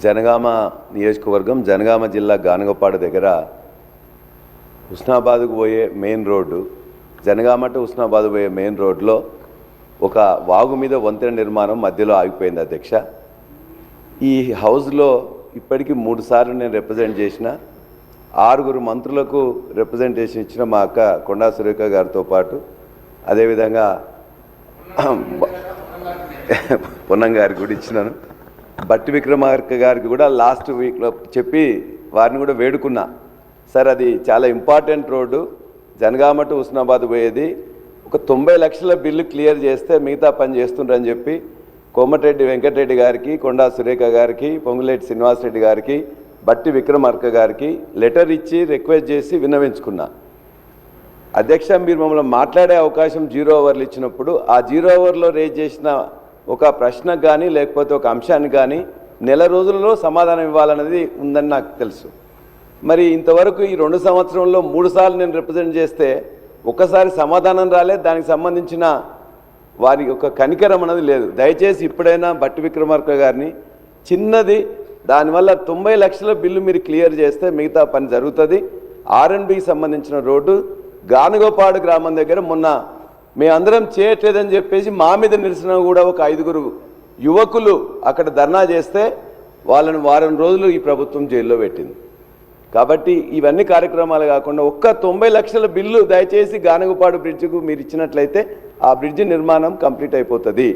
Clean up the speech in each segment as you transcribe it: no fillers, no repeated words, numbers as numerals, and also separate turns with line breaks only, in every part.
జనగామ నియోజకవర్గం జనగామ జిల్లా గానగపాడు దగ్గర హుస్నాబాద్కు పోయే main road, Janagama to Husnabad పోయే మెయిన్ రోడ్లో ఒక వాగు మీద వంతెన నిర్మాణం మధ్యలో ఆగిపోయింది అధ్యక్ష. ఈ హౌస్లో ఇప్పటికీ 3 సార్లు నేను రిప్రజెంట్ చేసిన, 6 మంత్రులకు రిప్రజెంటేషన్ ఇచ్చిన మా అక్క కొండా సురేఖ గారితో పాటు, అదేవిధంగా పొన్నం గారికి కూడా ఇచ్చినాను, బట్టి విక్రమార్క గారికి కూడా లాస్ట్ వీక్లో చెప్పి వారిని కూడా వేడుకున్నా. సార్ అది చాలా important road, Janagama to Husnabad పోయేది, ఒక 90 లక్షల బిల్లు క్లియర్ చేస్తే మిగతా పని చేస్తుండ్రని చెప్పి కోమటిరెడ్డి వెంకటరెడ్డి గారికి, కొండా సురేఖ గారికి, పొంగులేటి శ్రీనివాసరెడ్డి గారికి, బట్టి విక్రమార్క గారికి లెటర్ ఇచ్చి రిక్వెస్ట్ చేసి విన్నవించుకున్నా. అధ్యక్ష, మీరు మమ్మల్ని మాట్లాడే అవకాశం 0 అవర్లు ఇచ్చినప్పుడు ఆ 0 అవర్లో రేజ్ చేసిన ఒక ప్రశ్నకు కానీ లేకపోతే ఒక అంశానికి కానీ నెల రోజులలో సమాధానం ఇవ్వాలన్నది ఉందని నాకు తెలుసు. మరి ఇంతవరకు ఈ 2 సంవత్సరంలో 3 సార్లు నేను రిప్రజెంట్ చేస్తే ఒక్కసారి సమాధానం రాలేదు, దానికి సంబంధించిన వారి యొక్క కనికరం అనేది లేదు. దయచేసి ఇప్పుడైనా బట్టి విక్రమార్క గారిని చిన్నది, దానివల్ల 90 లక్షల బిల్లు మీరు క్లియర్ చేస్తే మిగతా పని జరుగుతుంది. R&Bకి సంబంధించిన రోడ్డు గానుగపాడు గ్రామం దగ్గర మొన్న మేమందరం చేయట్లేదని చెప్పేసి మా మీద నిరసన కూడా ఒక 5 యువకులు అక్కడ ధర్నా చేస్తే వాళ్ళని వారం రోజులు ఈ ప్రభుత్వం జైల్లో పెట్టింది. కాబట్టి ఇవన్నీ కార్యక్రమాలు కాకుండా ఒక్క 90 లక్షల బిల్లు దయచేసి గానుగపాడు బ్రిడ్జికు మీరు ఇచ్చినట్లయితే ఆ బ్రిడ్జి నిర్మాణం కంప్లీట్ అయిపోతుంది.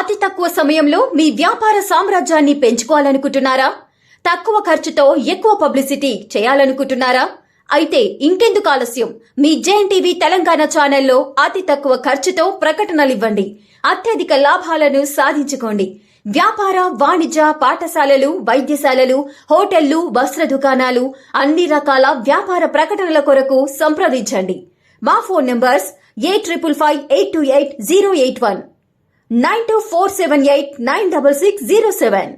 అతి తక్కువ సమయంలో మీ వ్యాపార సామ్రాజ్యాన్ని పెంచుకోవాలనుకుంటున్నారా? తక్కువ ఖర్చుతో ఎక్కువ పబ్లిసిటీ చేయాలనుకుంటున్నారా? అయితే ఇంకెందుకు ఆలస్యం? మీ JNTV తెలంగాణ ఛానల్లో అతి తక్కువ ఖర్చుతో ప్రకటనలివ్వండి, అత్యధిక లాభాలను సాధించుకోండి. వ్యాపార, వాణిజ్య, పాఠశాలలు, వైద్యశాలలు, హోటళ్లు, వస్త్ర దుకాణాలు, అన్ని రకాల వ్యాపార ప్రకటనల కొరకు సంప్రదించండి. మా ఫోన్ నంబర్స్ 8558288081, 9247896607.